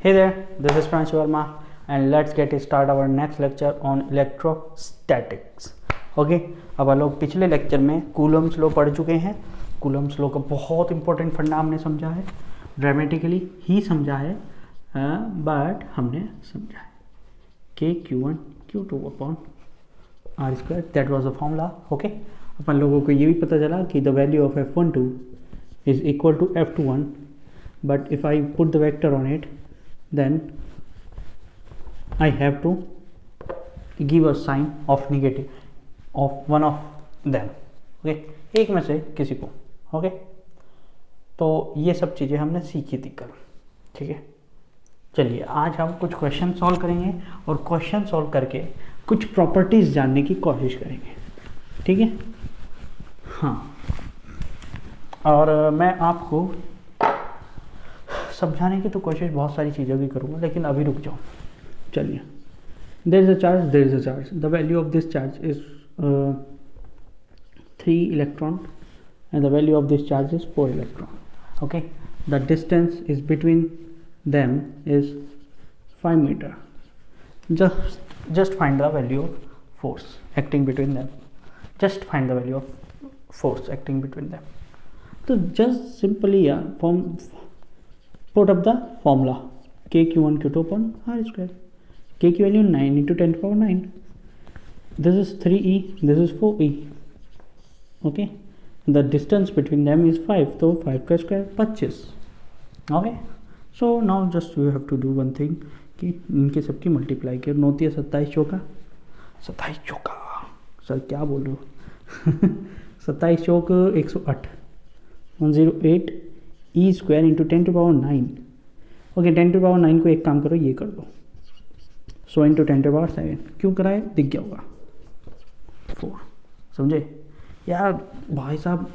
Hey there, this is Pransh Verma and let's get start our next lecture on electrostatics. Okay, अब हम लोग पिछले lecture में Coulomb's law पढ़ चुके हैं. कूलम्स लॉ का बहुत इंपॉर्टेंट फंडा हमने समझा है, ड्रामेटिकली ही समझा है, बट हमने समझा है कि Q1 Q2 upon R square, that was the formula. Okay, अपन लोगों को ये भी पता चला कि the value of F12 is equal to F21, but if I put the vector on it, then I have to give a sign of negative of one of them. okay, एक में से किसी को. ओके, तो ये सब चीज़ें हमने सीखी थी कल. ठीक है, चलिए आज हम कुछ क्वेश्चन सॉल्व करेंगे और क्वेश्चन सॉल्व करके कुछ प्रॉपर्टीज़ जानने की कोशिश करेंगे. ठीक है, हाँ, और मैं आपको समझाने की तो कोशिश बहुत सारी चीज़ों की करूँगा, लेकिन अभी रुक जाओ. चलिए, there is a charge, the value of this charge is 3 electron and the value of this charge is 4 electron. Okay, the distance is between them is 5 metre. just find the value of force acting between them. Just find the value of force acting between them. So just simply put up the formula k q1 q2 upon r square. K की value 9 into 10 to power 9. This is 3e, this is 4e. Okay, the distance between them is 5, so 5 का square 25. Okay, so now just we have to do one thing कि इनके सबकी multiply करो. 9 या 27 चौका, 27 चौका, sir क्या बोल रहे हो 27 चौक 108, 108 e square into 10 to power 9. Okay, 10 to power 9 को एक काम करो, ये कर दो, 100 इंटू 10 टू पावर 7. क्यों कराए, दिख गया होगा 4. समझे यार भाई साहब,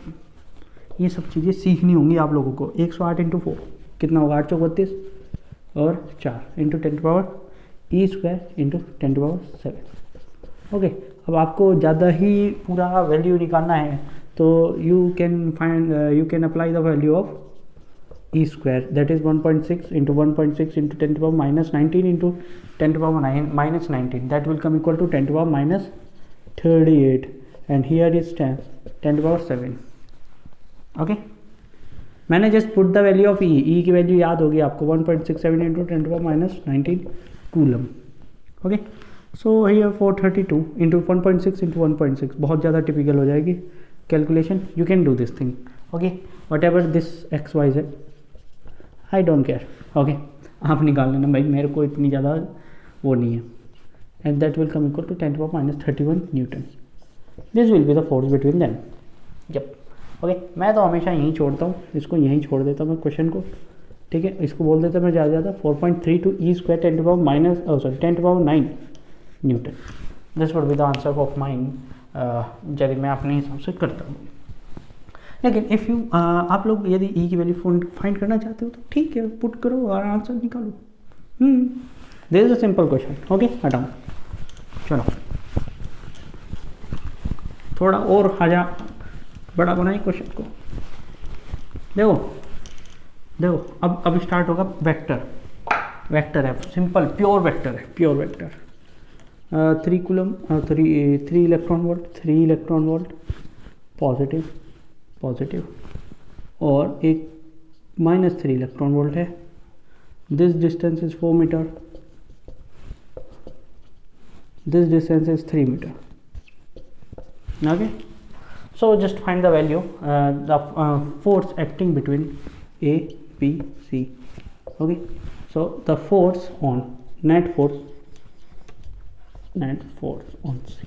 ये सब चीज़ें सीखनी होंगी आप लोगों को. 108 इंटू 4 कितना होगा, 8 चौक 32 और 4 into 10 to power e square into 10 to power 7. Okay, अब आपको ज़्यादा ही पूरा वैल्यू निकालना है तो you can apply the value of e square, that is 1.6 into 1.6 into 10 to power minus 19 into 10 to power 9 minus 19, that will come equal to 10 to power minus 38, and here is 10 to power 7. okay, मैंने just put the value of e की value याद होगी आपको, 1.67 into 10 to power minus 19 coulomb. okay, so here 432 into 1.6 into 1.6 बहुत ज़्यादा typical हो जाएगी calculation. you can do this thing. okay, whatever this x y z, I don't care. Okay, आप निकाल लेना भाई, मेरे को इतनी ज़्यादा वो नहीं है. And that will come equal to 10 to power minus 31 newton. This will be the force between them. जब ओके, मैं तो हमेशा यहीं छोड़ता हूँ, इसको यहीं छोड़ देता हूँ मैं क्वेश्चन को. ठीक है, इसको बोल देता मैं ज़्यादा 4.32 e square 10 to power minus 10 to power 9 newton. This would be the answer of mind, जब मैं अपने हिसाब से करता हूँ. लेकिन इफ़ यू आप लोग यदि ई की वैल्यू फाइंड करना चाहते हो तो ठीक है, पुट करो और आंसर निकालो. This is a simple question. Okay, हटाओ, चलो थोड़ा और बड़ा बनाए क्वेश्चन को. देखो अब स्टार्ट होगा वेक्टर है, सिंपल प्योर वेक्टर है, pure vector. 3 coulomb 3 electron volt positive और एक -3 इलेक्ट्रॉन वोल्ट है. This distance is 4 metre, this distance is 3 metre. Okay, so just find the value the force acting between A B C. Okay, so the force on net force on C,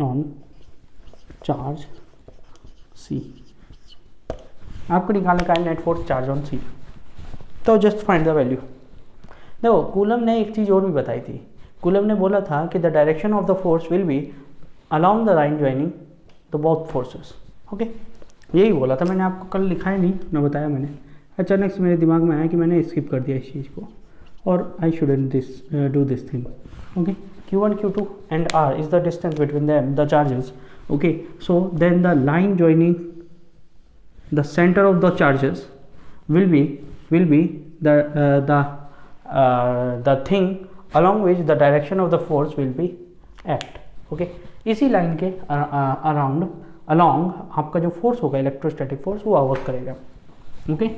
on charge C. आपको निकालने का है net force charge on C, तो just find the value. देखो, coulomb ने एक चीज़ और भी बताई थी. कूलम ने बोला था कि the direction of the force will be along the line joining the both forces. Okay, यही बोला था मैंने, आपको कल लिखा ही नहीं ना, बताया मैंने. अचानक से मेरे दिमाग में आया कि मैंने स्किप कर दिया इस चीज़ को, और I shouldn't do this thing. Okay, Q1 Q2 and R is the distance between them, the charges. Okay, so then the line joining the center of the charges will be the the thing along which the direction of the force will be act. Okay, इसी line के around along आपका जो force होगा electrostatic force वो work करेगा. Okay,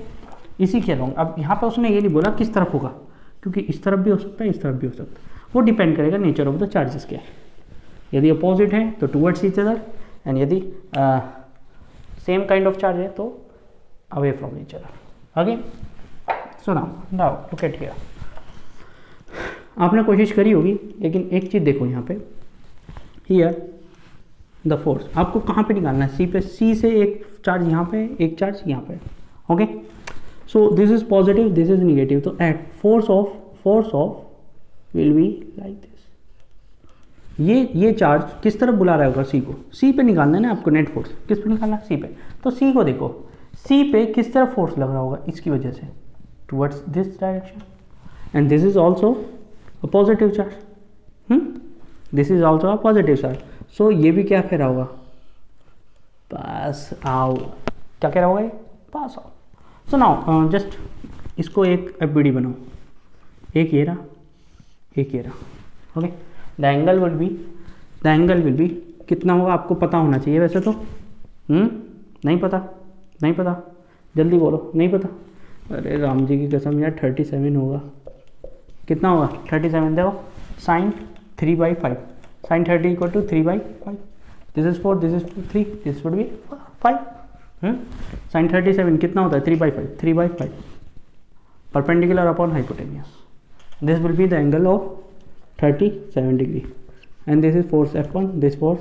इसी के along. अब यहाँ पे उसने ये नहीं बोला किस तरफ होगा, क्योंकि इस तरफ भी हो सकता है, इस तरफ भी हो सकता है. वो डिपेंड करेगा नेचर ऑफ द चार्जेस क्या है. यदि अपोजिट है तो टुवर्ड्स ईच अदर, एंड यदि सेम काइंड ऑफ चार्ज है तो away from each other. Okay, so now look at here. आपने कोशिश करी होगी, लेकिन एक चीज़ देखो यहाँ पे, हियर द फोर्स आपको कहाँ पे निकालना है, सी पे. सी से एक चार्ज यहाँ पे, एक चार्ज यहाँ पे. Okay, so this is positive, this is negative. तो at force of will be like this. ये चार्ज किस तरफ बुला रहा होगा, सी को. सी पे निकालना है ना आपको नेट फोर्स. किस पे निकालना है, सी पे. तो सी को देखो, सी पे किस तरफ फोर्स लग रहा होगा, इसकी वजह से towards this direction. And this is also a positive charge. This is also a positive charge. So ये भी क्या कह रहा होगा, पास आउट. क्या कह रहा होगा ये, पास आउट. सो नाउ जस्ट इसको एक एफबीडी बनाओ. एक ये रहा, एक ये रहा. Okay, the angle will be कितना होगा आपको पता होना चाहिए वैसे तो. नहीं पता, जल्दी बोलो. नहीं पता. अरे राम जी की कसम यार, 37 होगा. कितना होगा 37? देखो, sine 3/5. Sine 30 equal to 3/5. This is 4, this is 3, this would be 5. Sine 37 कितना होता है, 3/5. Perpendicular upon hypotenuse. This will be the angle of 37 degree. And this is force F1, this force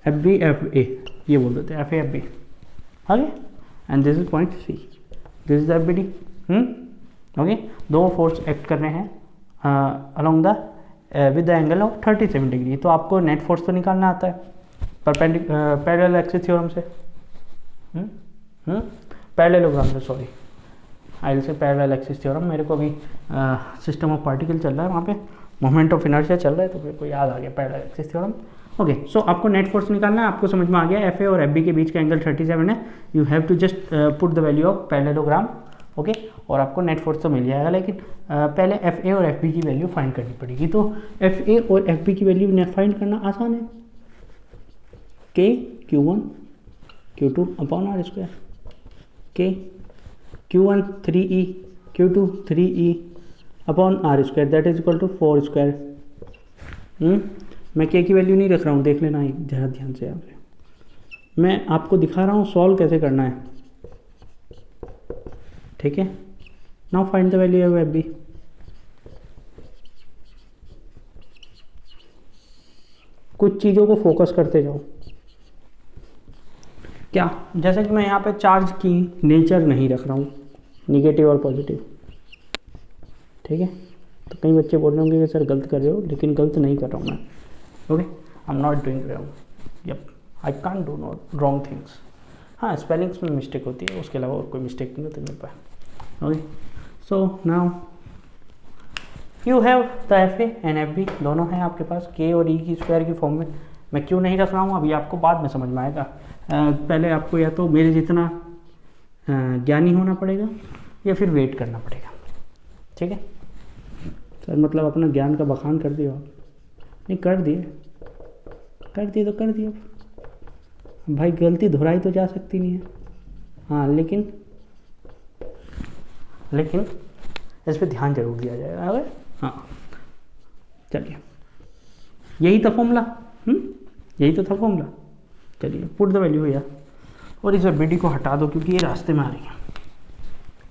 FB FA, ये बोल देते हैं FA FB. Okay, and this is point C, this is FBD. Okay, दो force act कर रहे हैं along the with the angle of 37 degree. तो आपको नेट फोर्स तो निकालना आता है पैरेलल एक्सिस थ्योरम से, पैरेललोग्राम से, सॉरी आई से पैरेलल एक्सिस थ्योरम. मेरे को अभी सिस्टम ऑफ पार्टिकल चल रहा है, वहाँ पे मोमेंट ऑफ इनर्शिया चल रहा है, तो मेरे को याद आ गया पैरेलल एक्सिस थ्योरम. ओके, सो आपको नेट फोर्स निकालना है. आपको समझ में आ गया FA और FB के बीच का एंगल 37 है. You have to just put the value of parallelogram. Okay, और आपको नेट फोर्स तो मिल जाएगा, लेकिन पहले FA और FB की वैल्यू फाइंड करनी पड़ेगी. तो FA और FB की वैल्यू फाइंड करना आसान है. K Q1 Q2 upon R square. K Q1 3E Q2 3E upon R square, that is equal to 4 square. मैं K की वैल्यू नहीं रख रहा हूँ, देख लेना जरा ध्यान से. मैं आपको दिखा रहा हूँ सॉल्व कैसे करना है. ठीक है, now find the value of FB. कुछ चीज़ों को फोकस करते जाओ. क्या, जैसे कि मैं यहाँ पे चार्ज की नेचर नहीं रख रहा हूँ, निगेटिव और पॉजिटिव. ठीक है, तो कई बच्चे बोल रहे होंगे कि सर गलत कर रहे हो, लेकिन गलत नहीं कर रहा हूँ मैं. Okay, I am not doing wrong. Yup, I can't do not wrong things. हाँ, स्पेलिंग्स में मिस्टेक होती है, उसके अलावा और कोई मिस्टेक नहीं होती मेरे पास. Okay, so now you have the FA and FB, दोनों हैं आपके पास K और E की स्क्वायर की फॉर्म में. मैं क्यों नहीं रख रहा हूँ अभी आपको बाद में समझ में आएगा. पहले आपको या तो मेरे जितना ज्ञानी होना पड़ेगा या फिर वेट करना पड़ेगा. ठीक है सर, मतलब अपना ज्ञान का बखान कर दिया आप. नहीं कर दिए तो कर दिए भाई. गलती दोहराई तो जा सकती नहीं है. हाँ, लेकिन इस पर ध्यान जरूर दिया जाएगा. अगर हाँ, चलिए, यही था फॉर्मूला. यही तो था फॉर्मूला. चलिए, पुट द वैल्यू यार. और इस FBD को हटा दो, क्योंकि ये रास्ते में आ रही है.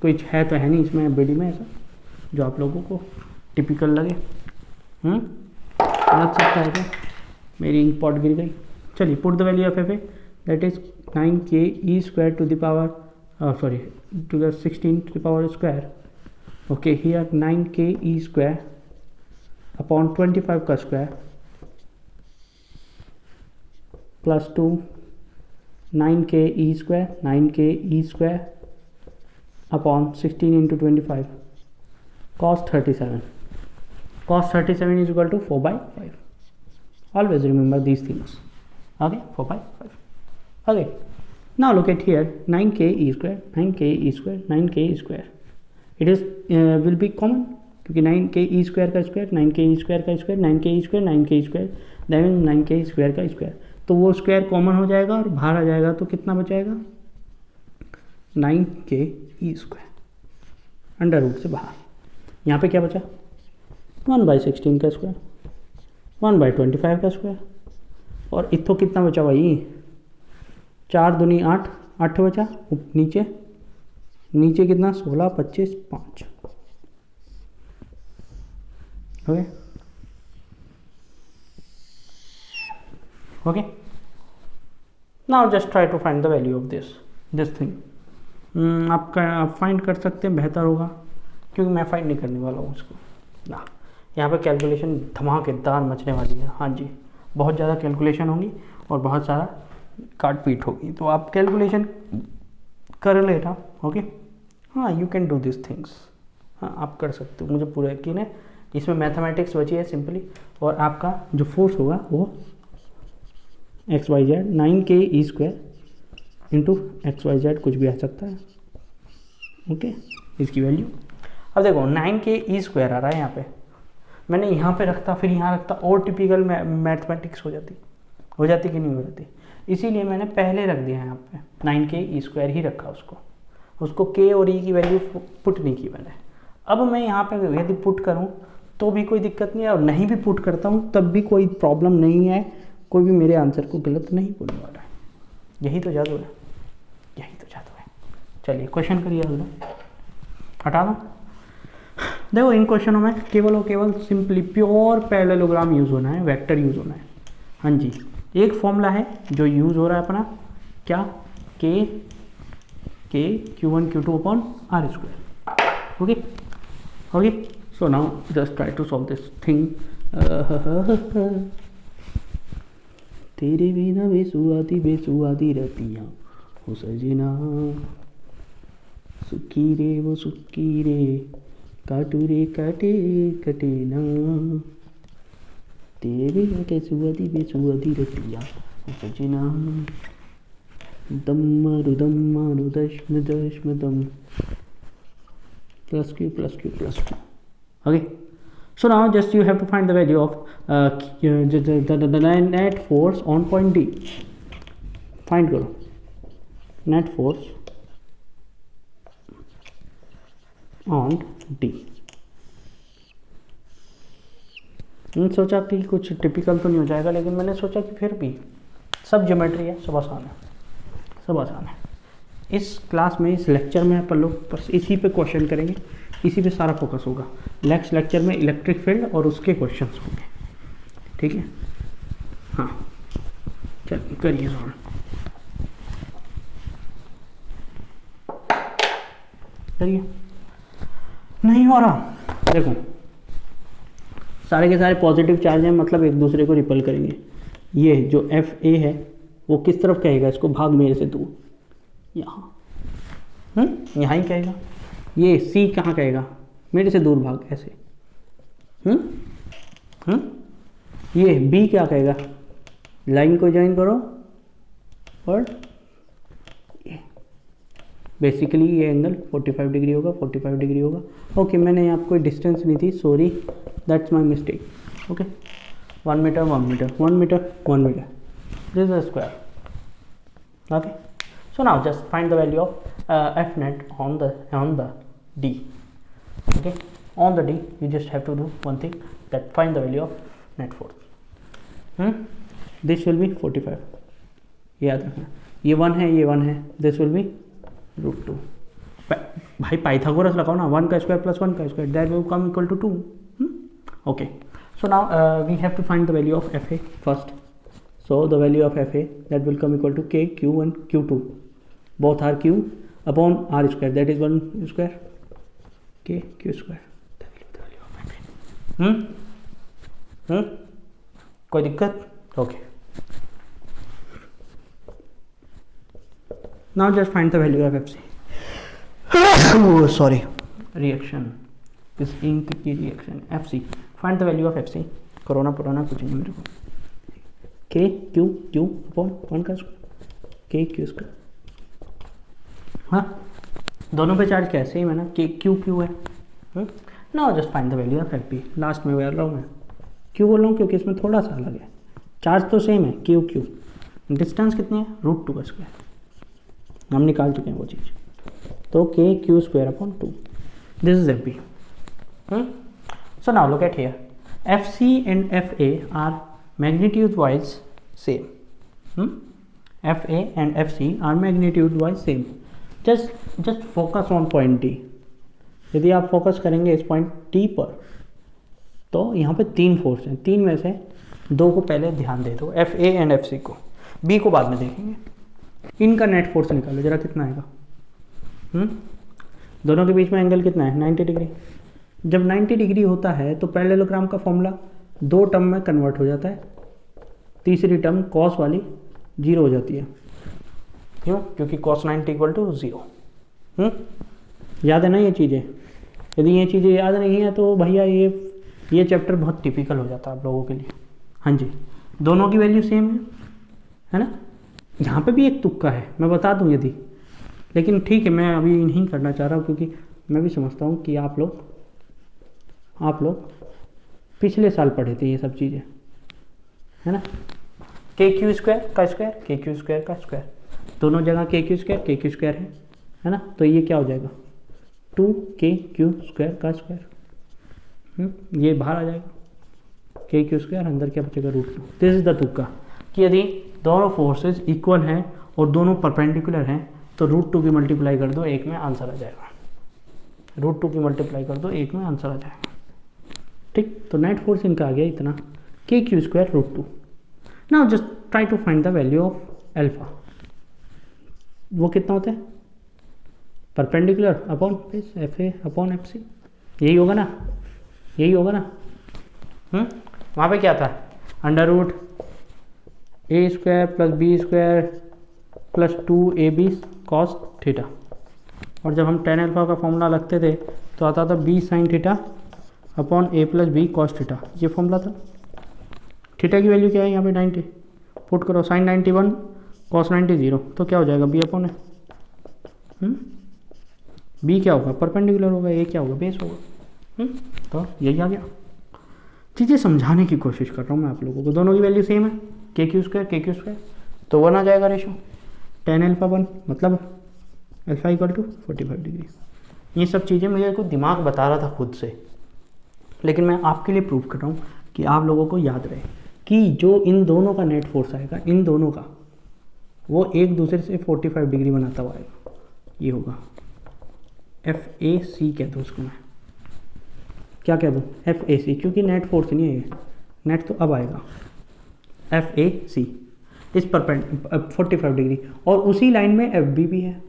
कोई है तो है नहीं इसमें FBD में ऐसा जो आप लोगों को टिपिकल लगे. लग सकता है क्या, मेरी पॉट गिर गई. चलिए, put the value of FA, that is 9K E square to the power to the 16 to the power square. Okay, here 9K E square upon 25 का square plus 2 9K E square upon 16 into 25 cos 37. Cos 37 is equal to 4/5. Always remember these things. Okay, 4/5. Okay, now look at here, 9K E square. It is will be common. क्योंकि 9k square का square 9k square का square 9k square 9k square that mean 9k square का square, तो वो square common हो जाएगा और बाहर आ जाएगा, तो कितना बचाएगा 9k स्क्वायर अंडर रूट से बाहर। यहाँ पे क्या बचा 1/16 का स्क्वायर 1/25 का स्क्वायर, और इतो कितना बचा भाई 4 दूनी 8 8 बचा, नीचे नीचे कितना 16 25 5। Okay okay, now just try to find the value of this thing. आप फाइंड कर सकते हैं, बेहतर होगा, क्योंकि मैं फाइंड नहीं करने वाला हूँ उसको ना। यहाँ पे कैलकुलेशन धमाकेदार मचने वाली है, हाँ जी, बहुत ज़्यादा कैलकुलेशन होंगी और बहुत सारा काट पीट होगी, तो आप कैलकुलेशन कर लेना। ओके, हाँ you can do this things, हाँ आप कर सकते हो, मुझे पूरा यकीन है। इसमें मैथमेटिक्स बची है सिंपली, और आपका जो फोर्स होगा वो XYZ 9k square into XYZ कुछ भी आ सकता है। ओके, इसकी वैल्यू अब देखो 9k स्क्वायर आ रहा है यहाँ पे, मैंने यहाँ पे रखता फिर यहाँ रखता और टिपिकल मैथमेटिक्स हो जाती कि नहीं हो जाती, इसीलिए मैंने पहले रख दिया यहाँ पे 9k स्क्वायर ही रखा, उसको k और e की वैल्यू पुट नहीं की मैंने। अब मैं यहाँ पे यदि पुट करूँ तो भी कोई दिक्कत नहीं है, और नहीं भी पुट करता हूँ तब भी कोई प्रॉब्लम नहीं है, कोई भी मेरे आंसर को गलत नहीं बोलने वाला है। यही तो जादू है, यही तो जादू है। चलिए क्वेश्चन करिए, हटा दो। देखो इन क्वेश्चनों में केवल और केवल सिंपली प्योर पैरेललोग्राम यूज़ होना है, वेक्टर यूज़ होना है। हाँ जी, एक फॉर्मूला है जो यूज़ हो रहा है अपना, क्या k Q1 Q2 upon R square. Okay okay, so now just try to solve this thing. तेरे बिना बेसुआदी रतियाँ हो सजना, सुखी रे वो सुखी रे काटू रे काटे कटे ना, तेरे बिना बेसुआदी रतियाँ हो सजना, दम मारू दश्म दश्म दम plus Q. Okay, so now just you have to find the value of the net force on point D. Find करो net force on D। मैंने सोचा कि कुछ टिपिकल तो नहीं हो जाएगा, लेकिन मैंने सोचा कि फिर भी सब ज्योमेट्री है, सब आसान है। इस क्लास में, इस लेक्चर में अपन लोग बस इसी पे क्वेश्चन करेंगे, इसी पे सारा फोकस होगा। नेक्स्ट लेक्चर में इलेक्ट्रिक फील्ड और उसके क्वेश्चंस होंगे, ठीक है। हाँ चलिए करिए सॉल्व। करिए, नहीं हो रहा, देखो सारे के सारे पॉजिटिव चार्ज हैं, मतलब एक दूसरे को रिपल करेंगे। ये जो FA है वो किस तरफ कहेगा, इसको भाग मेरे से दूर, यहाँ यहाँ ही कहेगा। ये C कहाँ कहेगा, मेरे से दूर भाग, ऐसे। ये B क्या कहेगा, लाइन को ज्वाइन करो, और बेसिकली ये एंगल 45 डिग्री होगा, 45 डिग्री होगा। ओके, मैंने यहाँ कोई डिस्टेंस नहीं थी, sorry, that's my mistake. Okay, 1 metre 1 metre 1 metre 1 metre, this is square. Okay, so now just find the value of F net on the D. Okay, on the D you just have to do one thing, that find the value of net force. This will be 45, याद रखना, ये 1 है, ये 1 है, this will be √2। भाई Pythagoras लगाओ ना, 1 का स्क्वायर प्लस 1 का square, that will come equal to 2। Okay, so now we have to find the value of FA first. So the value of FA, that will come equal to K Q1 Q2, both are Q upon R square, that is 1 square K Q square, the value of FA। कोई दिक्कत? Okay, now just find the value of FC। oh sorry, reaction, इस ink की reaction FC, find the value of FC। Corona पुराना कुछ नहीं मेरे को, K Q Q upon 1 का स्क्वायर K Q स्क्वायर। हाँ, दोनों पे चार्ज कैसे ही मैंने K Q Q है, now just find the value of F B. Last में बोल रहा हूँ मैं, क्यों बोल रहा हूँ, क्योंकि इसमें थोड़ा सा अलग है, चार्ज तो सेम है क्यू क्यू, डिस्टेंस कितनी है √2 का स्क्वायर, हम निकाल चुके हैं वो चीज़, तो K Q square upon 2, this is F B. So now look at here, F C and F A are magnitude wise same, F A and F C are magnitude wise same, just focus on point D. यदि आप focus करेंगे इस point T पर, तो यहाँ पे 3 force हैं, 3 में से 2 को पहले ध्यान दे दो, F A and F C को, बी को बाद में देखेंगे। इनका नेट फोर्स निकालो जरा, कितना आएगा, दोनों के बीच में एंगल कितना है 90 डिग्री। जब 90 डिग्री होता है तो पैरेललोग्राम का फॉर्मूला 2 टर्म में कन्वर्ट हो जाता है, तीसरी टर्म कॉस वाली 0 हो जाती है, क्यों, क्योंकि cos 90 = 0। याद है ना ये चीज़ें, यदि ये चीज़ें याद नहीं है तो भैया ये चैप्टर बहुत टिपिकल हो जाता है आप लोगों के लिए। हाँ जी, दोनों की वैल्यू सेम है ना। यहाँ पे भी एक तुक्का है, मैं बता दूँ यदि, लेकिन ठीक है मैं अभी नहीं करना चाह रहा हूँ, क्योंकि मैं भी समझता हूँ कि आप लोग पिछले साल पढ़े थे ये सब चीज़ें, है ना। के क्यू स्क्वायर का स्क्वायर, के क्यू स्क्वायर का स्क्वायर, दोनों जगह के क्यू स्क्वायर है ना, तो ये क्या हो जाएगा 2k स्क्वायर का स्क्वायर, ये बाहर आ जाएगा, के क्यू स्क्वायर, अंदर क्या बचेगा √2। दिस इज द तुक्का, कि यदि दोनों फोर्सेज इक्वल हैं और दोनों परपेंडिकुलर हैं तो √2 की मल्टीप्लाई कर दो, एक में आंसर आ जाएगा, √2 की मल्टीप्लाई कर दो, एक में आंसर आ जाएगा। ठीक, तो नेट फोर्स इनका आ गया इतना, K Q square √2। Now just try to find the value of alpha, वो कितना होता है, perpendicular upon base, F A upon F C, यही होगा ना, यही होगा ना। वहाँ पे क्या था, √a² + b² + 2ab cos theta, और जब हम tan अल्फा का फॉर्मूला लगते थे तो आता था b sin theta upon a + b cos theta, ये फॉर्मूला था। थीटा की वैल्यू क्या है यहाँ पे 90, पुट करो, sin 90 1 cos 90 0, तो क्या हो जाएगा b अपॉन है, बी क्या होगा परपेंडिकुलर होगा, ए क्या होगा बेस होगा। तो यही आ गया। चीज़ें समझाने की कोशिश कर रहा हूँ मैं आप लोगों को, दोनों की वैल्यू सेम है, के क्यू स्क्वायर, तो 1 आ जाएगा रेशो, tan अल्फा 1 मतलब अल्फा = 45 डिग्री। ये सब चीज़ें मेरे को दिमाग बता रहा था खुद से, लेकिन मैं आपके लिए प्रूव कर रहा हूँ कि आप लोगों को याद रहे कि जो इन दोनों का नेट फोर्स आएगा, इन दोनों का, वो एक दूसरे से 45 डिग्री बनाता हुआ आएगा, ये होगा FAC कह दो उसको, मैं क्या कह दूँ FAC, क्योंकि नेट फोर्स नहीं है ये, नेट तो अब आएगा, FAC इस परपेंडिकुलर 45 डिग्री, और उसी लाइन में FB भी है,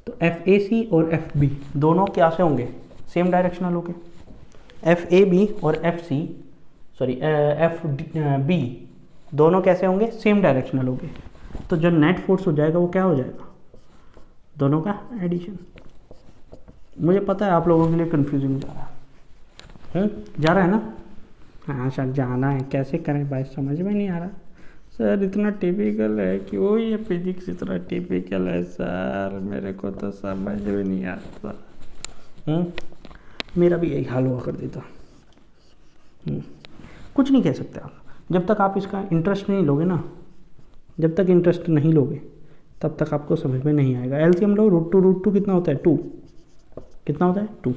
तो FAC और FB दोनों क्या से होंगे, सेम डायरेक्शनल होंगे। FAB और FB दोनों कैसे होंगे, सेम डायरेक्शनल होंगे, तो जो नेट फोर्स हो जाएगा वो क्या हो जाएगा, दोनों का एडिशन। मुझे पता है आप लोगों के लिए कंफ्यूजिंग जा रहा है, जा रहा है ना, हाँ सर जाना है, कैसे करें भाई, समझ में नहीं आ रहा सर, इतना टिपिकल है, क्यों ये फिजिक्स इतना टिपिकल है सर, मेरे को तो समझ में नहीं आता। मेरा भी यही हाल हुआ कर देता। कुछ नहीं कह सकते आप, जब तक आप इसका इंटरेस्ट नहीं लोगे ना, जब तक इंटरेस्ट नहीं लोगे तब तक आपको समझ में नहीं आएगा। एलसीएम लो, √2 कितना होता है 2, कितना होता है 2,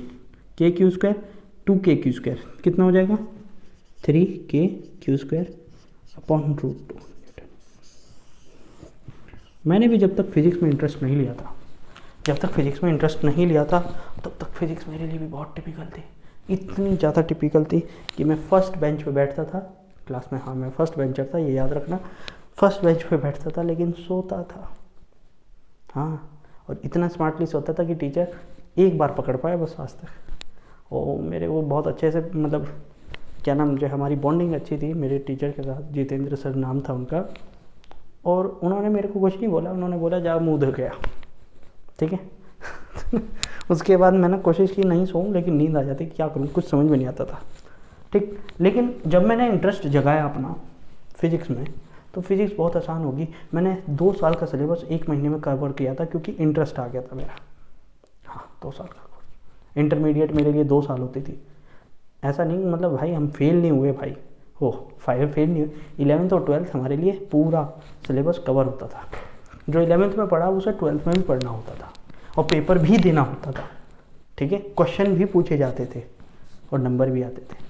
के Q square 2k Q square कितना हो जाएगा 3k क्यू स्क्वायर अपॉन √2। मैंने भी जब तक फिजिक्स में इंटरेस्ट नहीं लिया था, तब तक फिजिक्स मेरे लिए भी बहुत टिपिकल थी, इतनी ज़्यादा टिपिकल थी कि मैं फर्स्ट बेंच पे बैठता था क्लास में, हाँ मैं फर्स्ट बेंचर था, ये याद रखना, फर्स्ट बेंच पे बैठता था लेकिन सोता था, हाँ, और इतना स्मार्टली सोता था कि टीचर एक बार पकड़ पाया बस आज तक। और मेरे वो बहुत अच्छे से, मतलब क्या नाम, जो हमारी बॉन्डिंग अच्छी थी मेरे टीचर के साथ, जितेंद्र सर नाम था उनका, और उन्होंने मेरे को कुछ नहीं बोला, उन्होंने बोला जा मुँह धो गया, ठीक है। उसके बाद मैंने कोशिश की नहीं सोऊं, लेकिन नींद आ जाती, क्या करूं, कुछ समझ में नहीं आता था, ठीक। लेकिन जब मैंने इंटरेस्ट जगाया अपना फिजिक्स में, तो फिजिक्स बहुत आसान होगी। मैंने 2 साल का सिलेबस 1 महीने में कवर किया था, क्योंकि इंटरेस्ट आ गया था मेरा, हाँ 2 साल का कोर्स, इंटरमीडिएट मेरे लिए 2 साल होती थी। ऐसा नहीं मतलब भाई हम फेल नहीं हुए भाई, हो 5 फेल नहीं हुए। 11th और 12th हमारे लिए पूरा सिलेबस कवर होता था। जो 11th में पढ़ा उसे 12th में भी पढ़ना होता था और पेपर भी देना होता था, ठीक है। क्वेश्चन भी पूछे जाते थे और नंबर भी आते थे,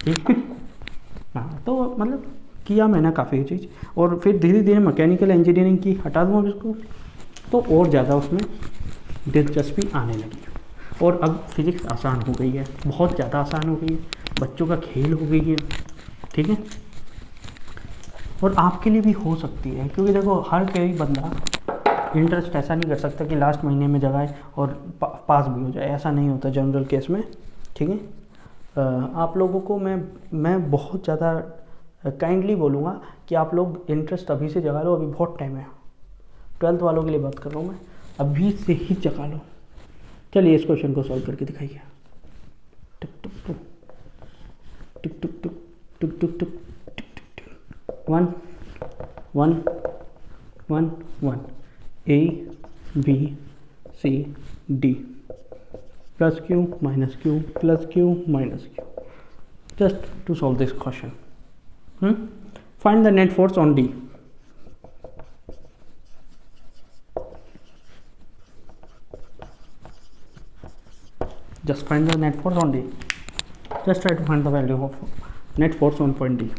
ठीक है। हाँ तो मतलब किया मैंने काफ़ी चीज़, और फिर धीरे धीरे मैकेनिकल इंजीनियरिंग की, हटा दूँ अब इसको, तो और ज़्यादा उसमें दिलचस्पी आने लगी और अब फिज़िक्स आसान हो गई है, बहुत ज़्यादा आसान हो गई है, बच्चों का खेल हो गई है, ठीक है। और आपके लिए भी हो सकती है, क्योंकि देखो हर कोई बंदा इंटरेस्ट ऐसा नहीं कर सकता कि लास्ट महीने में जगाए और पास भी हो जाए, ऐसा नहीं होता जनरल केस में, ठीक है। आप लोगों को मैं बहुत ज़्यादा काइंडली बोलूँगा कि आप लोग इंटरेस्ट अभी से जगा लो, अभी बहुत टाइम है। 12th वालों के लिए बात कर रहा हूँ मैं, अभी से ही जगा लो। चलिए इस क्वेश्चन को सॉल्व करके दिखाइए। टुक टुक टुक टुक टुक टुक टुक टुक टुक 1 1 1 1 A B C D plus Q minus Q plus Q minus Q. Just to solve this question, find the net force on D. Just find the net force on D. Just try to find the value of net force on point D.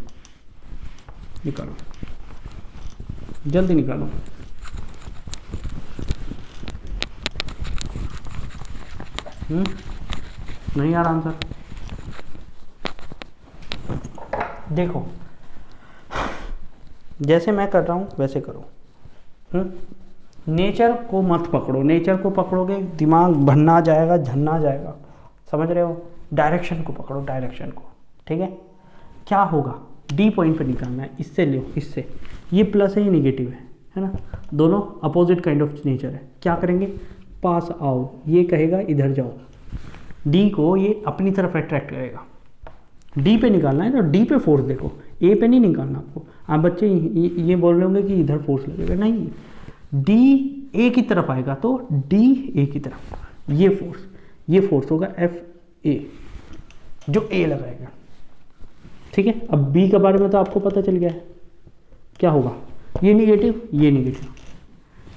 निकालो, जल्दी निकालो। नहीं यार answer देखो, जैसे मैं कर रहा हूँ वैसे करो। नेचर को मत पकड़ो, नेचर को पकड़ोगे दिमाग भन्ना जाएगा, झन्ना जाएगा, समझ रहे हो। डायरेक्शन को पकड़ो, डायरेक्शन को, ठीक है। क्या होगा, डी पॉइंट पे निकालना है, इससे लो, इससे, ये प्लस है ये निगेटिव है ना, दोनों अपोजिट काइंड ऑफ नेचर है। क्या करेंगे, पास आओ, ये कहेगा इधर जाओ, डी को ये अपनी तरफ अट्रैक्ट करेगा। डी पे निकालना है तो डी पे फोर्स देखो, ए पे नहीं निकालना आपको। आप बच्चे ये बोल रहे होंगे कि इधर फोर्स लगेगा, नहीं, डी ए की तरफ आएगा तो डी ए की तरफ, ये फोर्स होगा एफ ए, जो ए लगाएगा, ठीक है। अब बी के बारे में तो आपको पता चल गया है, क्या होगा, ये निगेटिव ये निगेटिव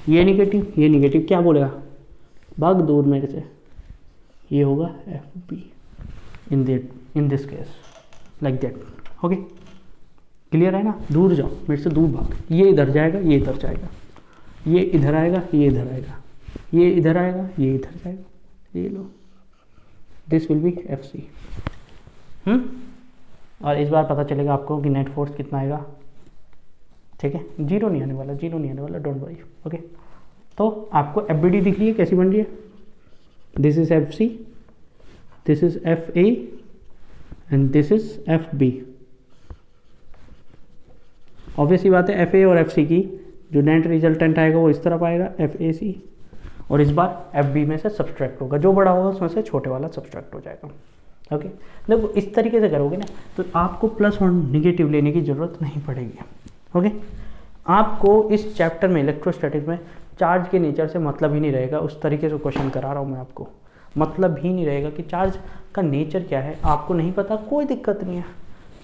ये निगेटिव ये निगेटिव, क्या बोलेगा, भाग दूर मेरे से, ये होगा F be in this case like that, okay. Clear है ना, दूर जाओ मेरे से, दूर भाग, ये इधर जाएगा ये इधर जाएगा, ये इधर आएगा ये इधर आएगा, ये इधर आएगा ये इधर जाएगा, ये लो, this will be F C. और इस बार पता चलेगा आपको कि नेट फोर्स कितना आएगा, ठीक है। जीरो नहीं आने वाला, जीरो नहीं आने वाला, डोंट वरी, ओके। तो आपको एफ बी डी दिख रही है, कैसी बन रही है, this is F C, this is F A and this is F B. Obviously बात है, एफ ए और एफ सी की जो नेट रिजल्टेंट आएगा वो इस तरफ आएगा, एफ ए सी, और इस बार एफ बी में से सब्सट्रैक्ट होगा, जो बड़ा होगा उसमें से छोटे वाला सब्सट्रैक्ट हो जाएगा, ओके। देखो इस तरीके से करोगे ना तो आपको प्लस और निगेटिव लेने की ज़रूरत नहीं पड़ेगी, ओके। आपको इस चैप्टर में इलेक्ट्रोस्टैटिक्स में चार्ज के नेचर से मतलब ही नहीं रहेगा, उस तरीके से क्वेश्चन करा रहा हूँ मैं आपको, मतलब ही नहीं रहेगा कि चार्ज का नेचर क्या है, आपको नहीं पता, कोई दिक्कत नहीं है,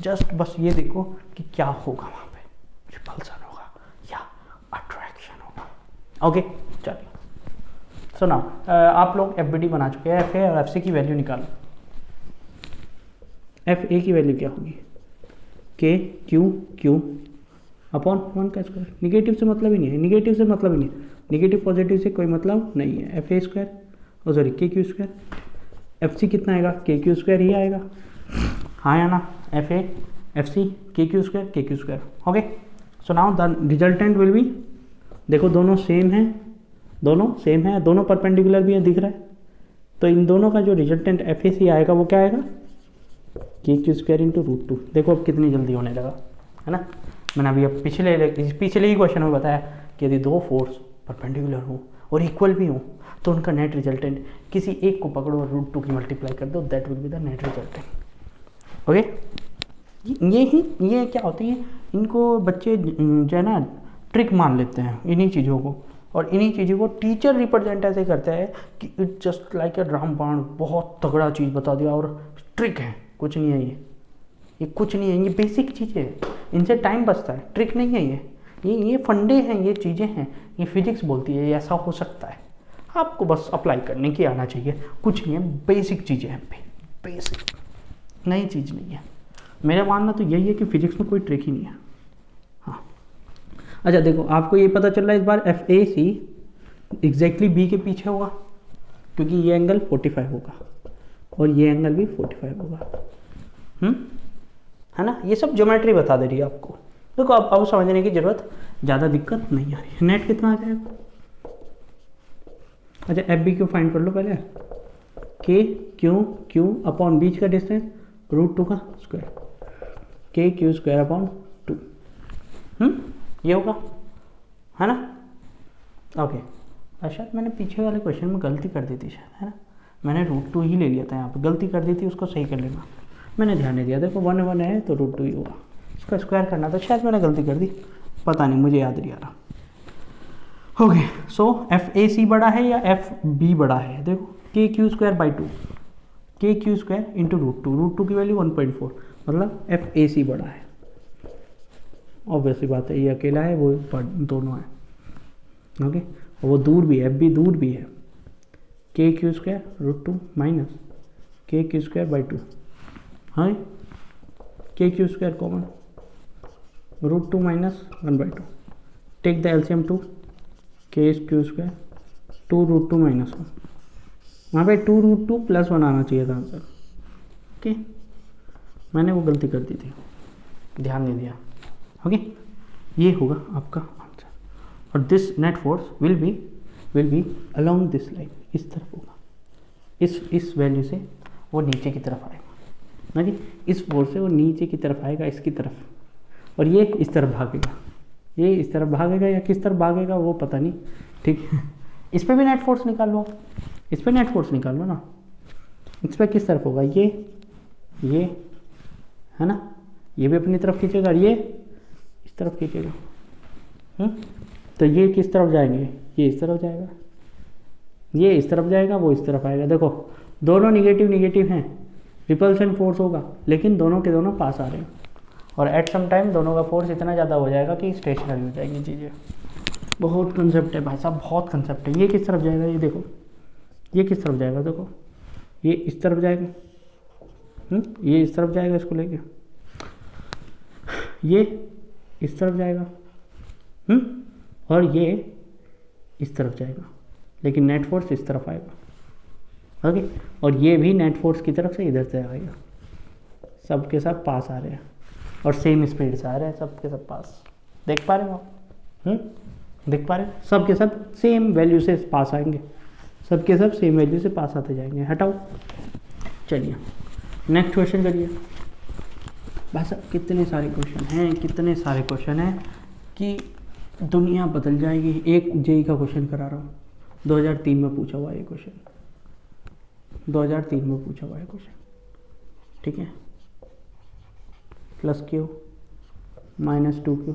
जस्ट बस ये देखो कि क्या होगा वहाँ पे, रिपल्सन होगा या अट्रैक्शन होगा, ओके। चलिए सुना, आप लोग एफ बी डी बना चुके हैं, एफ ए और एफ सी की वैल्यू निकालो। एफ ए की वैल्यू क्या होगी, के क्यू अपॉन 1 का स्क्वायर, निगेटिव से मतलब ही नहीं है, निगेटिव से मतलब ही नहीं है, निगेटिव पॉजिटिव से कोई मतलब नहीं है। एफ ए स्क्वायर और सॉरी के क्यू स्क्वायर, एफ सी कितना आएगा, के क्यू स्क्वायर ही आएगा, हाँ या ना, एफ ए एफ सी के Q square, okay. So now the resultant will be, देखो दोनों सेम है, दोनों परपेंडिकुलर भी है, दिख रहा है, तो इन दोनों का जो रिजल्टेंट एफ ए सी आएगा वो क्या आएगा, के क्यू स्क्वायर इंटू √2। देखो अब कितनी जल्दी होने लगा, है ना। मैंने अभी अब पिछले ही क्वेश्चन में बताया कि यदि दो फोर्स परपेंडिकुलर हो और इक्वल भी हो तो उनका नेट रिजल्टेंट किसी एक को पकड़ो और √2 की मल्टीप्लाई कर दो, that will be the net resultant, okay. ये क्या होती है, इनको बच्चे जो है ना ट्रिक मान लेते हैं इन्हीं चीज़ों को, और इन्हीं चीज़ों को टीचर रिप्रेजेंट ऐसे करता है कि इट जस्ट लाइक ए रामबाण, बहुत तगड़ा चीज़ बता दिया और ट्रिक है। कुछ नहीं है ये कुछ नहीं है, ये बेसिक चीज़ें हैं, इनसे टाइम बचता है, ट्रिक नहीं है ये फंडे हैं, ये चीज़ें हैं, ये फिजिक्स बोलती है ये ऐसा हो सकता है, आपको बस अप्लाई करने की आना चाहिए। कुछ नहीं है, बेसिक चीज़ें हैं, बेसिक, नई चीज़ नहीं है। मेरा मानना तो यही है कि फिजिक्स में कोई ट्रिक ही नहीं है। हाँ, अच्छा देखो, आपको ये पता चल रहा है इस बार FAC एग्जैक्टली B के पीछे होगा, क्योंकि ये एंगल 45 होगा और ये एंगल भी 45 होगा, है ना। ये सब ज्योमेट्री बता दे रही है आपको। देखो अब समझने की जरूरत, ज़्यादा दिक्कत नहीं आ रही है। नेट कितना आ जाएगा? अच्छा FB फाइंड कर लो पहले। KQ अपॉन बीच का डिस्टेंस √2 का स्क्वायर, KQ स्क्वायर अपॉन 2, ये होगा, है ना। ओके, अच्छा मैंने पीछे वाले क्वेश्चन में गलती कर दी थी शायद, है ना। मैंने √2 ही ले लिया था, यहाँ पे गलती कर दी थी, उसको सही कर लेना। मैंने ध्यान नहीं दिया, देखो 1 1 है तो √2 ही होगा, इसका स्क्वायर करना था, शायद मैंने गलती कर दी, पता नहीं, मुझे याद नहीं आ रहा। ओके, सो FAC बड़ा है या FB बड़ा है? देखो KQ square by 2, KQ square into √2 की वैल्यू 1.4, मतलब FAC बड़ा है। ऑब्वियसली बात है, ये अकेला है, वो दोनों है, ओके। और वो दूर भी है, FB दूर भी है। KQ square √2 minus KQ square by 2, हाँ, KQ square common, √2 minus 1/2, take the LCM 2, KQ square 2 √2 minus 1, वहाँ पे 2 √2 प्लस 1 आना चाहिए था आंसर, ओके। मैंने वो गलती कर दी थी, ध्यान नहीं दिया, ओके। ये होगा आपका आंसर। और this net force will be along this line, इस तरफ होगा, इस वैल्यू से वो नीचे की तरफ आएगा, ना जी, इस फोर्स से वो नीचे की तरफ आएगा, इसकी तरफ, और ये इस तरफ भागेगा, ये इस तरफ भागेगा या किस तरफ भागेगा वो पता नहीं, ठीक है। इस पर भी नेट फोर्स निकाल लो, इस पर नेट फोर्स निकाल लो ना, इस पर किस तरफ होगा, ये है ना, ये भी अपनी तरफ खींचेगा और ये इस तरफ खींचेगा, तो ये किस तरफ जाएंगे, ये इस तरफ जाएगा, ये इस तरफ जाएगा, वो इस तरफ आएगा। देखो दोनों निगेटिव हैं, रिपल्शन फोर्स होगा, लेकिन दोनों के दोनों पास आ रहे हैं, और एट सम टाइम दोनों का फोर्स इतना ज़्यादा हो जाएगा कि स्टेशनरी हो जाएंगी चीज़ें। बहुत कंसेप्ट है भाई साहब, बहुत कंसेप्ट है। ये किस तरफ जाएगा, ये देखो, ये किस तरफ जाएगा, देखो ये इस तरफ जाएगा, ये इस तरफ जाएगा, इसको लेके ये इस तरफ जाएगा, और ये इस तरफ जाएगा, लेकिन नेट फोर्स इस तरफ आएगा, ओके। और ये भी नेट फोर्स की तरफ से इधर से आएगा, सबके सब पास आ रहे हैं और सेम स्पीड से आ रहे हैं, सबके सब पास, देख पा रहे हो आप, देख पा रहे हो, सबके सब सेम वैल्यू से पास आएंगे, सबके सब सेम वैल्यू से पास आते जाएंगे। हटाओ, चलिए नेक्स्ट क्वेश्चन करिए। बस कितने सारे क्वेश्चन हैं कि दुनिया बदल जाएगी। एक जेई का क्वेश्चन करा रहा हूँ, 2003 में पूछा हुआ ये क्वेश्चन, 2003 में पूछा हुआ है क्वेश्चन, ठीक है। +Q - 2Q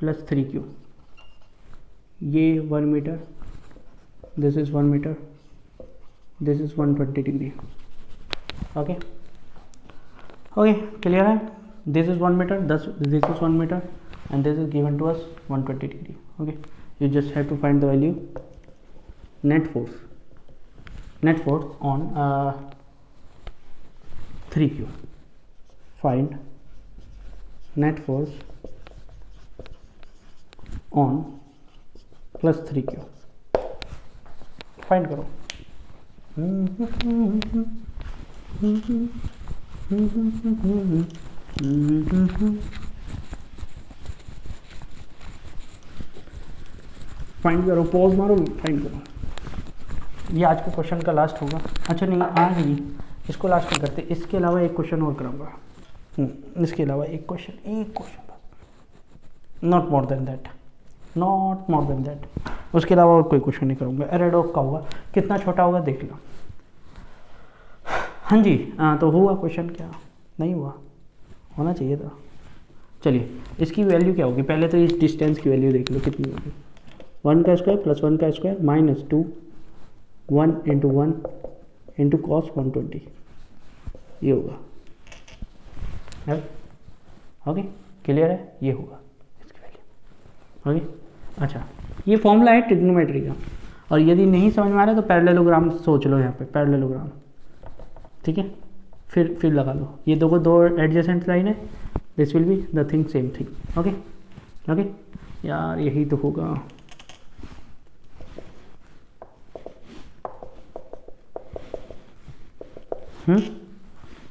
+ 3Q, ये 1 metre, this is 1 metre, this is 120 degree, okay clear है। This is 1 metre, this is 1 metre and this is given to us 120 degree, okay। You just have to find the value net force on 3Q, find net force on +3Q, find करो। Find करो, pause मारो, find करो। ये आज का question का last होगा। अच्छा नहीं, आज ही इसको लास्ट नहीं करते, इसके अलावा एक क्वेश्चन और कराऊंगा, इसके अलावा एक क्वेश्चन बस, नॉट मोर देन दैट, उसके अलावा और कोई क्वेश्चन नहीं करूँगा। एरेडोफ का होगा, कितना छोटा होगा देख लो। हाँ जी, तो हुआ क्वेश्चन, क्या नहीं हुआ, होना चाहिए था। चलिए इसकी वैल्यू क्या होगी, पहले तो इस डिस्टेंस की वैल्यू देख लो कितनी होगी, 1 का स्क्वायर प्लस 1 का square minus 2 1 into 1 into cos 120, ये होगा। ओके क्लियर है, ये होगा इसकी वैल्यू। ओके अच्छा, ये फॉर्मूला है ट्रिग्नोमेट्री का, और यदि नहीं समझ में आ रहा है तो पैरेललोग्राम सोच लो यहाँ पे, पैरेललोग्राम, ठीक है। फिर लगा लो, ये दो एडजेसेंट लाइन है, this will be the thing same thing. Okay okay यार यही तो होगा।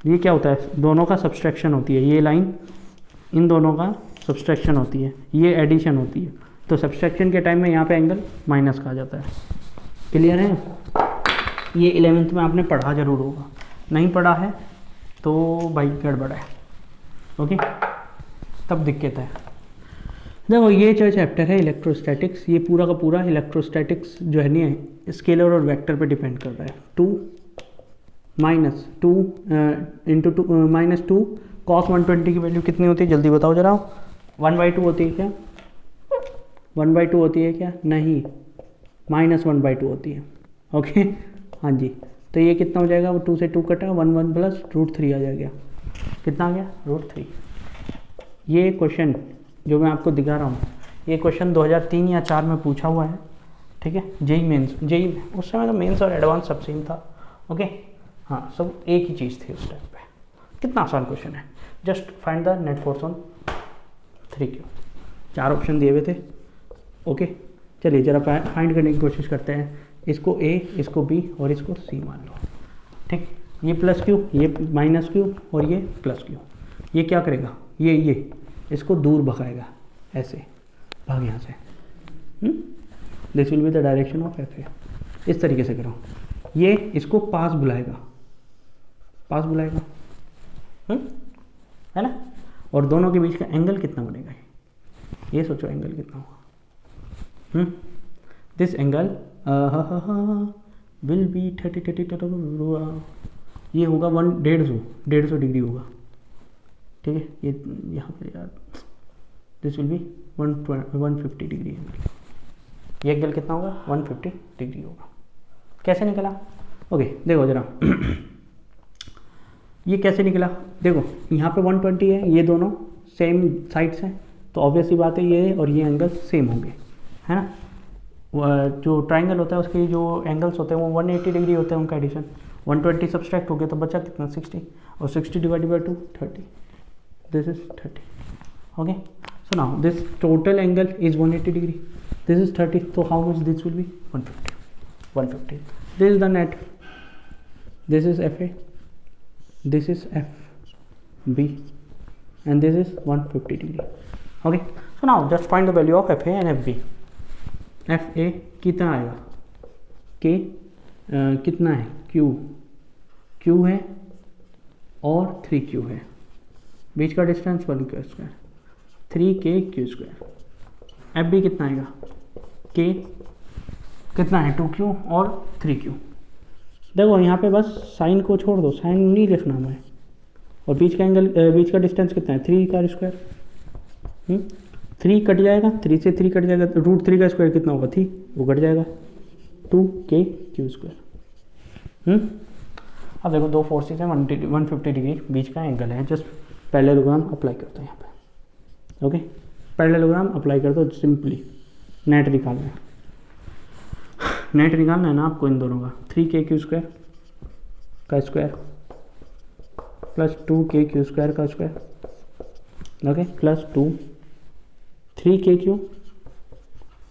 ये क्या होता है, दोनों का सब्सट्रैक्शन होती है, ये लाइन इन दोनों का सब्सट्रैक्शन होती है, ये एडिशन होती है, तो सब्सट्रैक्शन के टाइम में यहाँ पे एंगल माइनस का आ जाता है। क्लियर है, ये 11th में आपने पढ़ा जरूर होगा, नहीं पढ़ा है तो भाई गड़बड़ है। ओके तब दिक्कत है। देखो ये जो चैप्टर है इलेक्ट्रोस्टैटिक्स, ये पूरा का पूरा इलेक्ट्रोस्टैटिक्स जो है नहीं स्केलर और वेक्टर पे डिपेंड कर रहा है। 2 माइनस 2 इंटू 2 माइनस 2 कॉस 120 की वैल्यू कितनी होती है जल्दी बताओ जरा। 1/2 होती है क्या? 1/2 होती है क्या? नहीं, -1/2 होती है। ओके हाँ जी, तो ये कितना हो जाएगा, वो 2 से 2 कटा, 1 प्लस √3 आ जाएगा। कितना आ गया? √3। ये क्वेश्चन जो मैं आपको दिखा रहा हूँ, ये क्वेश्चन 2003 या 4 में पूछा हुआ है, ठीक है। जेई मेंस, जेई उस समय तो मेंस और एडवांस सब सेम था। ओके हाँ, सब एक ही चीज़ थी उस टाइम पे। कितना आसान क्वेश्चन है, just find the net force on 3Q। 4 option दिए हुए थे। ओके चलिए जरा फाइंड करने की कोशिश करते हैं। इसको A, इसको B और इसको C मान लो, ठीक। ये +Q, ये -Q और ये +Q। ये क्या करेगा, ये इसको दूर भगाएगा, ऐसे भाग यहाँ से। This will be the direction of FA। इस तरीके से करो, ये इसको पास बुलाएगा, पास बुलाएगा, है ना। और दोनों के बीच का एंगल कितना बनेगा, ये सोचो एंगल कितना होगा। दिस एंगल विल बी 30 ये होगा 150 डिग्री होगा, ठीक है। ये यहाँ पे यार this will B 150 degree angle. ये एंगल कितना होगा? 150 डिग्री होगा। कैसे निकला? ओके देखो जरा ये कैसे निकला, देखो यहाँ पे 120 है, ये दोनों सेम साइड्स हैं, तो ऑब्वियसली बात है ये और ये एंगल सेम होंगे, है ना। जो ट्राइंगल होता है उसके जो एंगल्स होते हैं वो 180 डिग्री होते हैं, उनका एडिशन। 120 सब्सट्रैक्ट हो गया तो बचा कितना? 60, और 60 divided by 2 30। This is 30। Okay so now this total angle is 180 degree, this is 30, तो how much this will B? 150। This is the net, this is FA, this is FB and this is 150 degree. Okay so now just find the value of FA and FB. FA कितना आएगा? K कितना है? Q है और 3Q है, बीच का distance 1Q², 3KQ²। FB कितना आएगा? K कितना है? 2Q और 3Q। देखो यहाँ पे बस साइन को छोड़ दो, साइन नहीं लिखना हमें, और बीच का एंगल, बीच का डिस्टेंस कितना है? 3 का स्क्वायर। 3 कट जाएगा, 3 से 3 कट जाएगा, तो √3 का स्क्वायर कितना होगा? 3, वो कट जाएगा, 2KQ²। अब देखो दो फोर्सेस हैं, 150 डिग्री बीच का एंगल है, जस्ट पैरेललोग्राम अप्लाई करते हैं यहाँ पे। ओके पैरेललोग्राम अप्लाई कर दो, सिंपली नेट निकालना है, नेट निकालना है ना आपको इन दोनों का। 3KQ² का स्क्वायर प्लस 2KQ² का square, okay plus 2 3KQ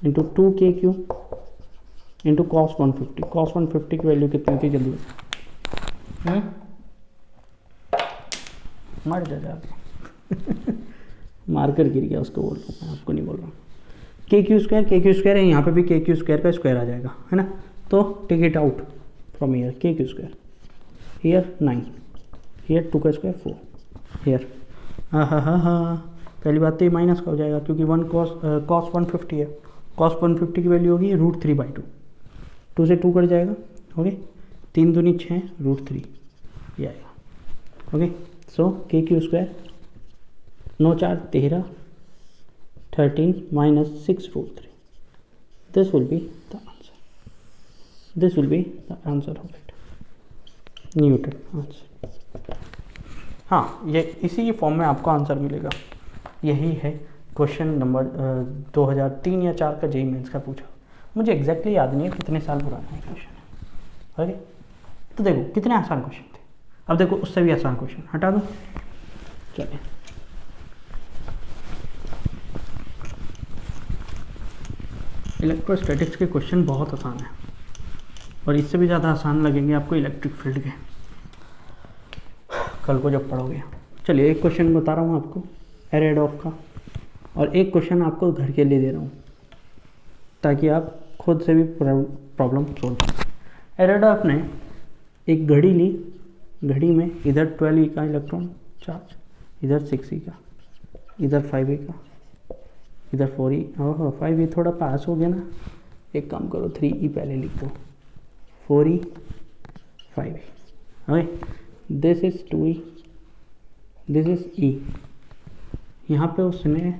into 2KQ into cos 150। Cos 150 की वैल्यू कितनी थी जल्दी? मर जा मार्कर गिर गया, उसको बोल रहा हूँ मैं, आपको नहीं बोल रहा हूँ। KQ² है, यहाँ पे भी KQ² का स्क्वायर आ जाएगा, है ना। तो take it out from here, KQ², here 9, here 2 का स्क्वायर 4, हियर पहली बात तो ये माइनस का हो जाएगा क्योंकि 1 cos 150 है, cos 150 की वैल्यू होगी √3/2, 2 से 2 कट जाएगा, ओके 3 दूनी 6, √3 ये आएगा। Okay so KQ² 9 4 13 13 -6 √3, this will be the answer. This will be the answer of it. Newton answer. हाँ, ये इसी फॉर्म में आपको आंसर मिलेगा. यही है क्वेश्चन नंबर 2003 या 4 का जेईई मेंस का पूछा. मुझे एग्जैक्टली याद नहीं है कितने साल पुराना है क्वेश्चन. ओके, तो देखो कितने आसान क्वेश्चन थे. अब देखो उससे भी आसान क्वेश्चन हटा दो. चलिए, इलेक्ट्रोस्टैटिक्स के क्वेश्चन बहुत आसान है और इससे भी ज़्यादा आसान लगेंगे आपको इलेक्ट्रिक फील्ड के, कल को जब पढ़ोगे. चलिए, एक क्वेश्चन बता रहा हूँ आपको एरेडॉफ का और एक क्वेश्चन आपको घर के लिए दे रहा हूँ ताकि आप खुद से भी प्रॉब्लम सोल्व करें. एरेडॉफ ने एक घड़ी ली, घड़ी में इधर 12e का इलेक्ट्रॉन चार्ज, इधर 6e का, इधर 5e का, इधर 4e. ओह 5e थोड़ा पास हो गया ना, एक काम करो 3e पहले लिख दो, 4e 5e. Okay, this is 2e, this is e. यहाँ पे उसने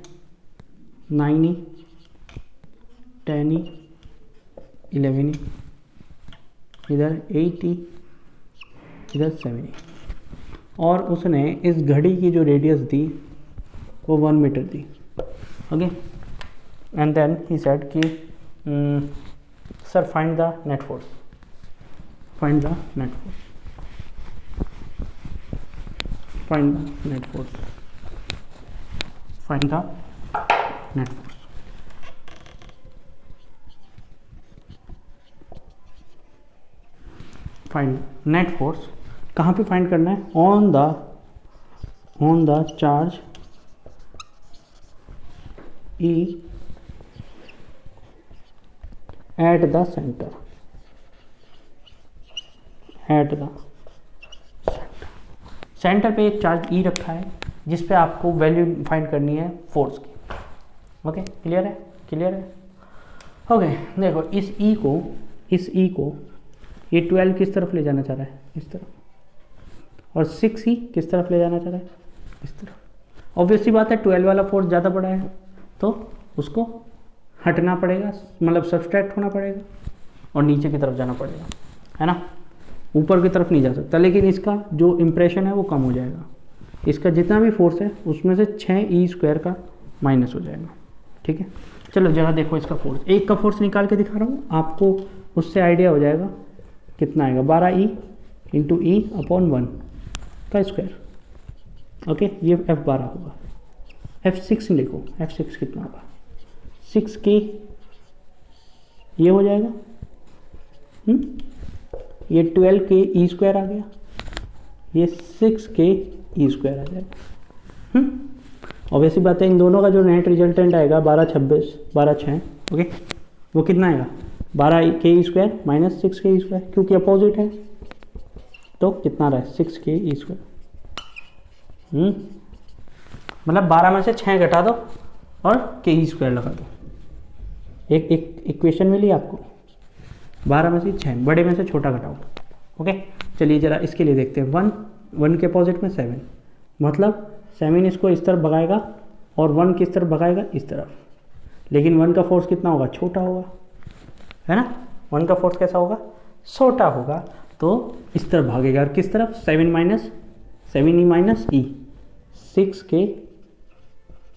9e 10e 11e, इधर 8e, इधर 7e, और उसने इस घड़ी की जो रेडियस दी वो 1 मीटर दी. Okay, and then he said कि sir find the net force, find the net force, find the net force, find the net force. Find net force कहाँ पे फाइंड करना है? On the charge E at the center, at the centre पे एक charge E रखा है जिस पे आपको वैल्यू फाइंड करनी है फोर्स की. ओके, क्लियर है? क्लियर है? ओके, देखो इस E को ये 12 किस तरफ ले जाना चाह रहा है? इस तरफ. और 6E किस तरफ ले जाना चाह रहा है? इस तरफ. ऑब्वियसली बात है 12 वाला फोर्स ज़्यादा बड़ा है तो उसको हटना पड़ेगा, मतलब सब्सट्रैक्ट होना पड़ेगा और नीचे की तरफ जाना पड़ेगा, है ना. ऊपर की तरफ नहीं जा सकता, लेकिन इसका जो इम्प्रेशन है वो कम हो जाएगा. इसका जितना भी फोर्स है उसमें से 6e² का माइनस हो जाएगा. ठीक है, चलो जरा देखो इसका फोर्स. एक का फोर्स निकाल के दिखा रहा हूँ आपको, उससे आइडिया हो जाएगा कितना आएगा. 12e इंटू E/1 का स्क्वायर. ओके, ये F12 होगा. F6 लिखो, F6 कितना होगा? 6k ये हो जाएगा. ये 12k e² आ गया, ये 6k e² आ जाएगा. ऑब्वियसली बात है इन दोनों का जो नेट रिजल्टेंट आएगा 12 ओके, वो कितना आएगा? 12k² माइनस 6k² क्योंकि अपोजिट है तो कितना रहा है? 6k e². मतलब 12 में से 6 घटा दो और ke² लगा दो. एक इक्वेशन मिली आपको. 12 में से 6, बड़े में से छोटा घटाओ. ओके, चलिए जरा इसके लिए देखते हैं. 1 के अपोजिट में 7, मतलब 7 इसको इस तरफ भगाएगा और 1 किस तरफ भगाएगा? इस तरफ. लेकिन 1 का फोर्स कितना होगा? छोटा होगा, है ना. 1 का फोर्स कैसा होगा? छोटा होगा, तो इस तरफ भागेगा. और किस तरफ? 7e minus e, 6k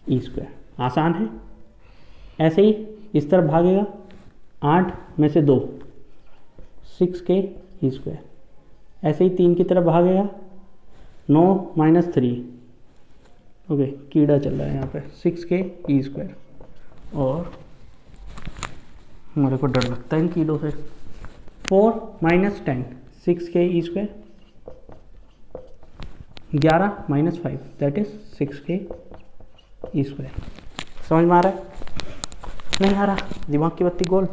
e². आसान है. ऐसे ही इस तरफ भागेगा, 8 में से 2, 6k e². ऐसे ही 3 की तरफ भागेगा, 9 माइनस 3. ओके, कीड़ा चल रहा है यहाँ पे. 6k e². और मेरे को डर लगता है इन कीड़ों से. 4 minus 10, 6k e². 11 minus 5 that is 6k e². समझ में आ रहा है? नहीं आ रहा? दिमाग की बत्ती गोल.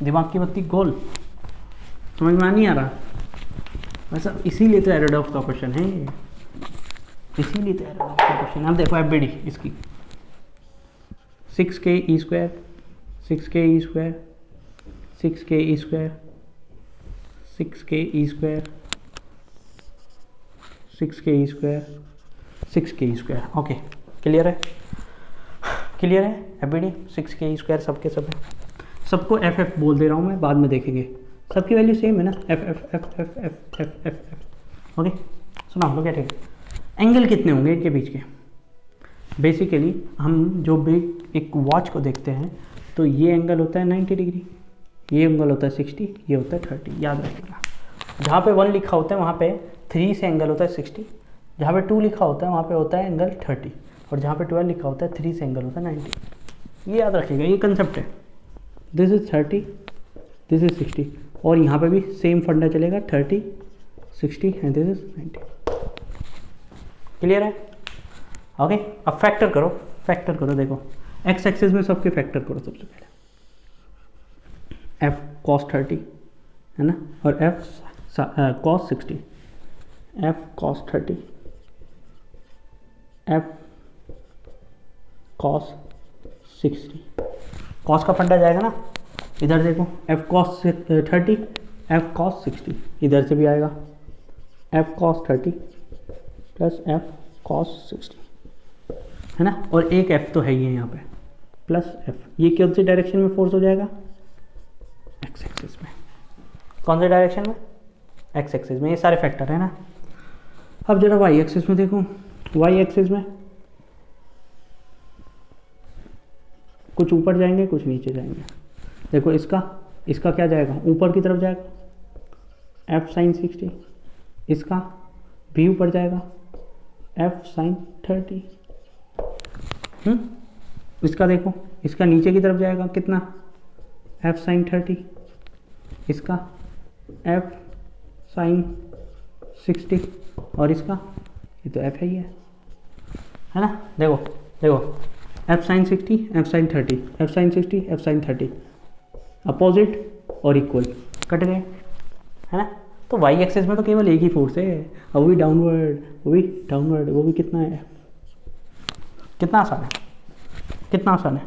दिमाग की बत्ती गोल. समझ में नहीं आ रहा? वैसा इसीलिए तो एरेडॉफ का क्वेश्चन है, इसीलिए तो एरेडॉफ का क्वेश्चन. अब देखो एफबीडी इसकी 6k e², 6k e², 6k e², 6k e², 6k e², 6k e². Okay, clear है? क्लियर है? FBD 6k² सबके सब है, सबको FF बोल दे रहा हूँ मैं, बाद में देखेंगे, सबकी वैल्यू सेम है ना, FF। ओके सुना लो क्या, ठीक है। एंगल कितने होंगे इनके बीच के? बेसिकली हम जो भी एक वॉच को देखते हैं तो ये एंगल होता है 90 डिग्री, ये एंगल होता है 60, ये होता है 30, याद रखिएगा। जहाँ पे 1 लिखा होता है वहाँ पे 3 से एंगल होता है 60, जहाँ पे 2 लिखा होता है वहाँ पे होता है एंगल 30, और जहाँ पे 12 लिखा होता है 3 से एंगल होता है 90। ये याद रखिएगा, ये कंसेप्ट है। दिस इज 30, दिस इज 60, और यहाँ पे भी सेम फंडा चलेगा, 30, 60 एंड दिस इज 90। क्लियर है? ओके अब फैक्टर करो, देखो एक्स एक्सिस में सबके फैक्टर करो। सबसे पहले f cos 30 है ना, और f cos 60, f cos 30, f cos 60, cos का फंडा जाएगा ना, इधर देखो f cos 30, f cos 60, इधर से भी आएगा f cos 30 plus f cos 60, है ना, और एक f तो है ही है यहाँ पे, प्लस f। ये कौन सी डायरेक्शन में फोर्स हो जाएगा? एक्स एक्सिस में। कौन से डायरेक्शन में? एक्स एक्सिस में। ये सारे फैक्टर है ना। अब जरा वाई एक्सिस में देखो, वाई एक्सिस में कुछ ऊपर जाएंगे कुछ नीचे जाएंगे। देखो इसका क्या जाएगा? ऊपर की तरफ जाएगा f sin 60, इसका भी ऊपर जाएगा f sin 30। इसका देखो, इसका नीचे की तरफ जाएगा कितना? f sin 30, इसका f sin 60, और इसका ये तो f है ही है ना। देखो f sin 60, f sin 30, f sin 60, f sin 30, opposite और इक्वल कट गए, है ना। तो y एक्सिस में तो केवल एक ही फोर्स है, और वो भी डाउनवर्ड, वो भी कितना है? कितना आसान है।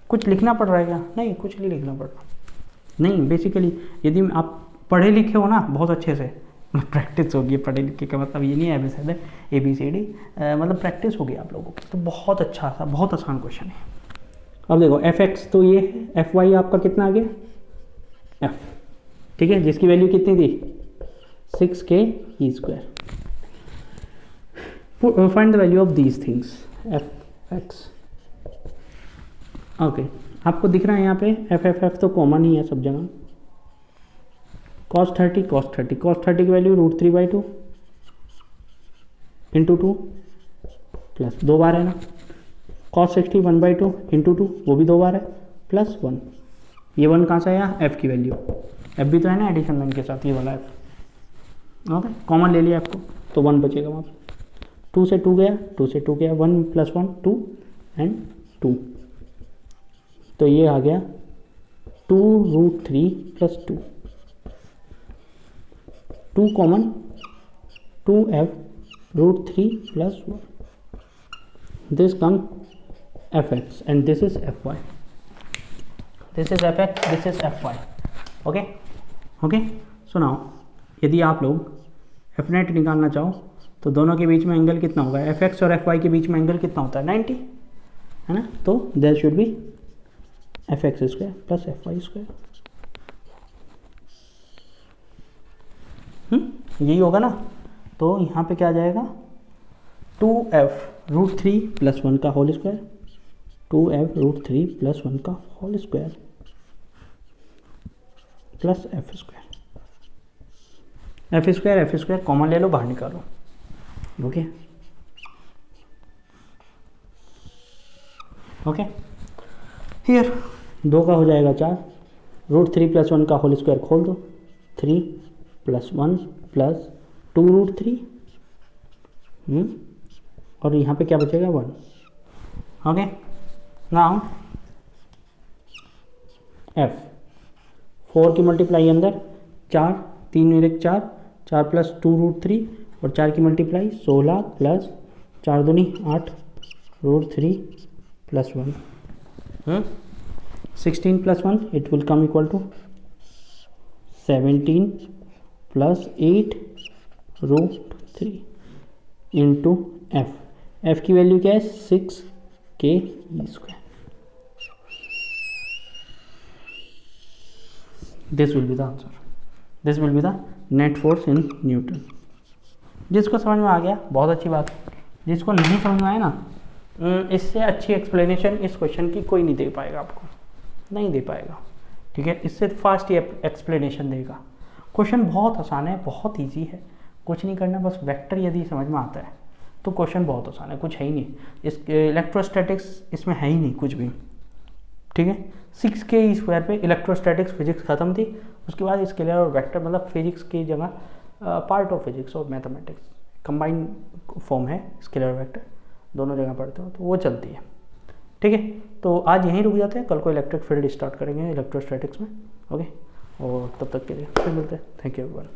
कुछ लिखना पड़ रहा है क्या? नहीं, कुछ नहीं लिखना पड़ रहा। नहीं, बेसिकली यदि आप पढ़े लिखे हो ना बहुत अच्छे से, प्रैक्टिस होगी, पढ़े लिखे का मतलब ये नहीं है ABCD, मतलब प्रैक्टिस होगी आप लोगों की, तो बहुत अच्छा सा, बहुत आसान क्वेश्चन है। अब देखो fx तो ये है, fy आपका कितना आ गया? f, ठीक है, जिसकी वैल्यू कितनी थी? 6k²। Find the value of these things fx। Okay आपको दिख रहा है यहाँ पे f तो कॉमन ही है सब जगह। cos 30 की वैल्यू √3/2 इंटू 2 प्लस 2 बार है ना। cos 60 1/2 इंटू 2, वो भी 2 बार है, प्लस 1। ये 1 कहाँ से आया? f की वैल्यू, f भी तो है ना एडिशन लाइन के साथ, ये वाला f। ओके कॉमन ले लिया f को, तो 1 बचेगा वहाँ पे। 2 से 2 गया, 1 प्लस 1 2 एंड 2, तो ये आ गया 2√3 plus 2, 2 common, 2f√3 plus 1, this come fx and this is fy, this is fx, this is fy। Okay so now यदि आप लोग fnet निकालना चाहो तो दोनों के बीच में एंगल कितना होगा? fx और fy के बीच में एंगल कितना होता है? 90, है ना। तो there should be fx² plus fy², यही होगा ना। तो यहाँ पे क्या आ जाएगा? 2f√3 प्लस 1 का होल स्क्वायर, 2f√3 प्लस 1 का whole square plus f² common ले लो, बाहर निकालो। ओके हियर 2 का हो जाएगा 4, √3 प्लस 1 का होल स्क्वायर खोल दो, 3 प्लस 1 प्लस 2√3, और यहाँ पे क्या बचेगा? 1। ओके नाउ f 4 की मल्टीप्लाई अंदर 4, 3 1 4, 4 प्लस 2√3, और 4 की मल्टीप्लाई 16 प्लस 4 दूनी 8 √3 plus 1, 16 plus 1 it will come equal to 17 plus 8 √3 into f की वैल्यू क्या है? 6k²। This will be the answer, this will be the net force in newton. जिसको समझ में आ गया बहुत अच्छी बात, जिसको नहीं समझ में आया ना, इससे अच्छी एक्सप्लेनेशन इस क्वेश्चन की कोई नहीं दे पाएगा, आपको नहीं दे पाएगा, ठीक है। इससे फास्ट ही एक्सप्लेनेशन देगा। क्वेश्चन बहुत आसान है, बहुत इजी है, कुछ नहीं करना, बस वेक्टर यदि समझ में आता है तो क्वेश्चन बहुत आसान है, कुछ है ही नहीं। इस इलेक्ट्रोस्टैटिक्स इसमें है ही नहीं कुछ भी, ठीक है। 6K² पे इलेक्ट्रोस्टैटिक्स फिजिक्स खत्म थी, उसके बाद स्केलर और वेक्टर मतलब फिजिक्स की जगह पार्ट ऑफ फिजिक्स और मैथमेटिक्स कंबाइन फॉर्म है, स्केलर और वेक्टर दोनों जगह पढ़ते हो तो वो चलती है, ठीक है। तो आज यहीं रुक जाते हैं, कल को इलेक्ट्रिक फील्ड स्टार्ट करेंगे इलेक्ट्रोस्टैटिक्स में, ओके। और तब तक के लिए फिर मिलते हैं, थैंक यू एवरीवन।